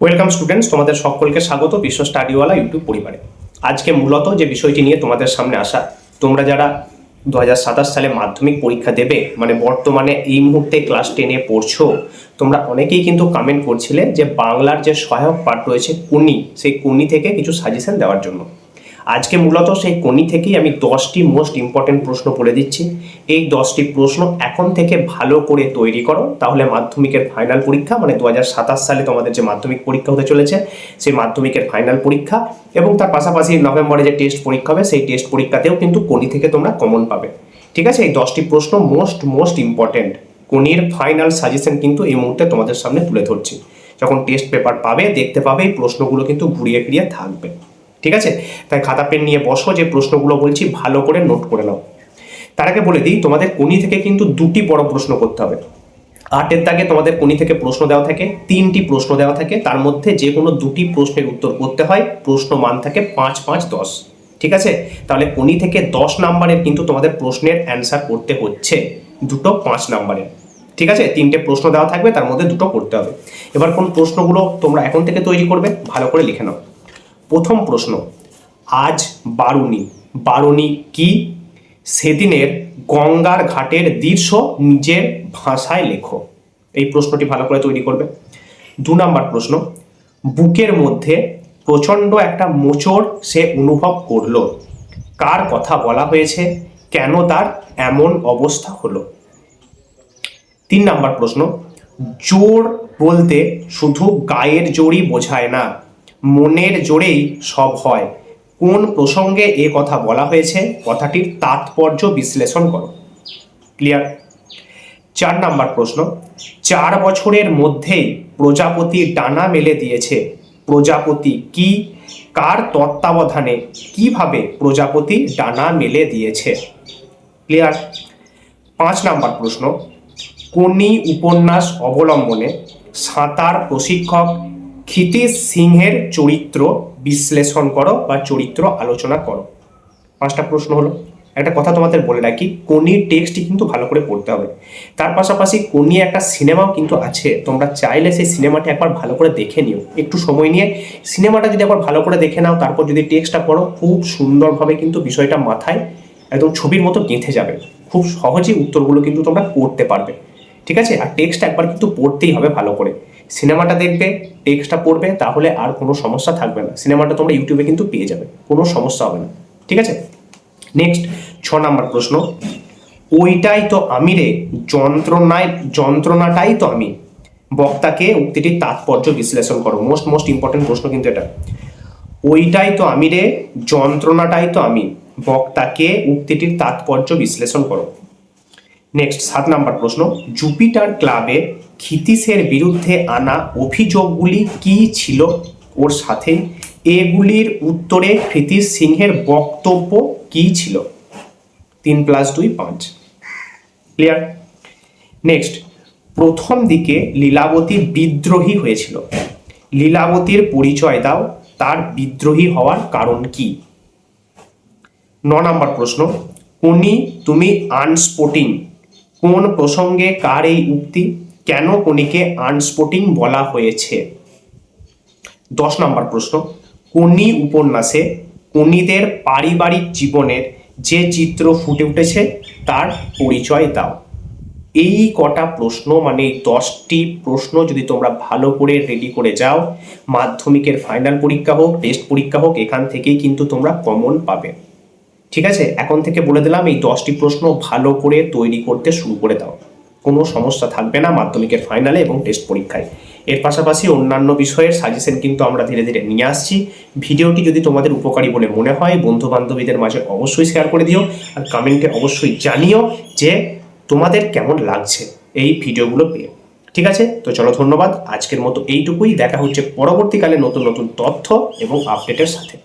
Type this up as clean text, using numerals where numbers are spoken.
Welcome students, তোমাদের সকলকে স্বাগত বিশ্ব স্টাডিওয়ালা ইউটিউব পরিবারে। আজকে মূলত যে বিষয়টি নিয়ে তোমাদের সামনে আসা, তোমরা যারা 2027 সালে মাধ্যমিক পরীক্ষা দেবে, মানে বর্তমানে এই মুহূর্তে ক্লাস 10-এ পড়ছো, তোমরা অনেকেই কিন্তু কমেন্ট করছিলে যে বাংলার যে সহায়ক পাঠ রয়েছে কোনি, সেই কোনি থেকে কিছু সাজেশন দেওয়ার জন্য। আজকে মূলত সেই কোনি থেকেই আমি 10টি মোস্ট ইম্পর্টেন্ট প্রশ্ন বলে দিচ্ছি। এই 10টি প্রশ্ন এখন থেকে ভালো করে তৈরি করো, তাহলে মাধ্যমিকের ফাইনাল পরীক্ষা মানে 2027 সালে তোমাদের যে মাধ্যমিক পরীক্ষা হতে চলেছে, সেই মাধ্যমিকের ফাইনাল পরীক্ষা এবং তার পাশাপাশি নভেম্বরে যে টেস্ট পরীক্ষা হবে, সেই টেস্ট পরীক্ষাতেও কিন্তু কোনি থেকে তোমরা কমন পাবে। ঠিক আছে, এই 10টি প্রশ্ন মোস্ট ইম্পর্টেন্ট। কোনির ফাইনাল সাজেশন কিন্তু এই মুহূর্তে তোমাদের সামনে তুলে ধরছি। যখন টেস্ট পেপার পাবে, দেখতে পাবে এই প্রশ্নগুলো কিন্তু ঘুরিয়ে ফিরিয়ে থাকবে। ঠিক আছে, তাই খাতা পেন নিয়ে বসো, যে প্রশ্নগুলো বলছি ভালো করে নোট করে নাও। তার আগে বলে দিই, তোমাদের কোনি থেকে কিন্তু দুটি বড় প্রশ্ন করতে হবে। 8-এর দাগে তোমাদের কোনি থেকে প্রশ্ন দেওয়া থাকে, 3টি প্রশ্ন দেওয়া থাকে, তার মধ্যে যে কোনো দুটি প্রশ্নের উত্তর করতে হয়। প্রশ্ন মান থাকে 5, 5, 10। ঠিক আছে, তাহলে কোনি থেকে 10 নাম্বারের কিন্তু তোমাদের প্রশ্নের অ্যান্সার করতে হচ্ছে, দুটো 5 নাম্বারের। ঠিক আছে, 3টে প্রশ্ন দেওয়া থাকবে, তার মধ্যে দুটো করতে হবে। এবার কোন প্রশ্নগুলো তোমরা এখন থেকে তৈরি করবে, ভালো করে লিখে নাও। প্রথম প্রশ্ন, আজ বারুনি। বারুনি কি? সেদিনের গঙ্গার ঘাটের দৃশ্য নিজের ভাষায় লেখো। এই প্রশ্নটি ভালো করে তৈরি করবে। 2 নম্বর প্রশ্ন, বুকের মধ্যে প্রচণ্ড একটা মোচড় সে অনুভব করলো। কার কথা বলা হয়েছে? কেন তার এমন অবস্থা হলো? 3 নম্বর প্রশ্ন, জোর বলতে শুধু গায়ের জোরই বোঝায় না, মনের জোরেই সব হয়। কোন প্রসঙ্গে এ কথা বলা হয়েছে? কথাটির তাৎপর্য বিশ্লেষণ করো। ক্লিয়ার? 4 নম্বর প্রশ্ন, 4 বছরের মধ্যেই প্রজাপতি ডানা মেলে দিয়েছে। প্রজাপতি কি? কার তত্ত্বাবধানে কিভাবে প্রজাপতি ডানা মেলে দিয়েছে? ক্লিয়ার? 5 নম্বর প্রশ্ন, কোনি উপন্যাস অবলম্বনে সাঁতার প্রশিক্ষক ক্ষিতীশ সিংহের চরিত্র বিশ্লেষণ করো বা চরিত্র আলোচনা করো। 5টা প্রশ্ন হলো। একটা কথা তোমাদের বলে রাখি, কোনির টেক্সটটি কিন্তু ভালো করে পড়তে হবে। তার পাশাপাশি কোনি একটা সিনেমাও কিন্তু আছে, তোমরা চাইলে সেই সিনেমাটি একবার ভালো করে দেখে নিও। একটু সময় নিয়ে সিনেমাটা যদি একবার ভালো করে দেখে নাও, তারপর যদি টেক্সটটা পড়ো, খুব সুন্দরভাবে কিন্তু বিষয়টা মাথায় একদম ছবির মতো গেঁথে যাবে। খুব সহজেই উত্তরগুলো কিন্তু তোমরা করতে পারবে। ঠিক আছে, আর টেক্সটটা একবার কিন্তু পড়তেই হবে ভালো করে। সিনেমাটা দেখবে, টেক্সটটা পড়বে, তাহলে আর কোনো সমস্যা থাকবে না। সিনেমাটা তোমরা ইউটিউবে কিন্তু পেয়ে যাবে, কোনো সমস্যা হবে না। ঠিক আছে, নেক্সট 6 নম্বর প্রশ্ন, ওইটাই তো আমি রে, যন্ত্রণাটাই তো আমি। বক্তাকে উক্তিটির তাৎপর্য বিশ্লেষণ করো। মোস্ট ইম্পর্টেন্ট প্রশ্ন কিন্তু এটা। ওইটাই তো আমি রে, যন্ত্রণাটাই তো আমি। বক্তাকে উক্তিটির তাৎপর্য বিশ্লেষণ করো। নেক্সট 7 নম্বর প্রশ্ন, জুপিটার ক্লাবে ক্ষিতীশের বিরুদ্ধে আনা অভিযোগগুলি কি ছিল ওর সাথে? এগুলির উত্তরে ক্ষিতীশ সিংহের বক্তব্য কি ছিল? 3 + 2 5। ক্লিয়ার? নেক্সট, প্রথম দিকে লীলাবতী বিদ্রোহী হয়েছিল। লীলাবতীর পরিচয় দাও, তার বিদ্রোহী হওয়ার কারণ কি? 9 নম্বর প্রশ্ন, কোনি তুমি আনস্পোর্টিং। কোন প্রসঙ্গে কার এই উক্তি? কেন কোনিকে আনস্পোর্টিং বলা হয়েছে? 10 নম্বর প্রশ্ন, কোনি উপন্যাসে কোনিদের পারিবারিক জীবনের যে চিত্র ফুটে উঠেছে তার পরিচয় দাও। এই কটা প্রশ্ন, মানে 10টি প্রশ্ন যদি তোমরা ভালো করে রেডি করে যাও, মাধ্যমিকের ফাইনাল পরীক্ষা হোক, টেস্ট পরীক্ষা হোক, এখান থেকেই কিন্তু তোমরা কমন পাবে। ঠিক আছে, এখন থেকে বলে দিলাম, এই 10টি প্রশ্ন ভালো করে তৈরি করতে শুরু করে দাও, কোনো সমস্যা থাকবে না মাধ্যমিকের ফাইনালে এবং টেস্ট পরীক্ষায়। এর পাশাপাশি অন্যান্য বিষয়ের সাজেশন কিন্তু আমরা ধীরে ধীরে নিয়ে আসছি। ভিডিওটি যদি তোমাদের উপকারী বলে মনে হয়, বন্ধু বান্ধবীদের মাঝে অবশ্যই শেয়ার করে দিও, আর কমেন্টে অবশ্যই জানিও যে তোমাদের কেমন লাগছে এই ভিডিওগুলো পেয়ে। ঠিক আছে, তো চলো, ধন্যবাদ। আজকের মতো এইটুকুই। দেখা হচ্ছে পরবর্তীকালে নতুন নতুন তথ্য এবং আপডেটের সাথে।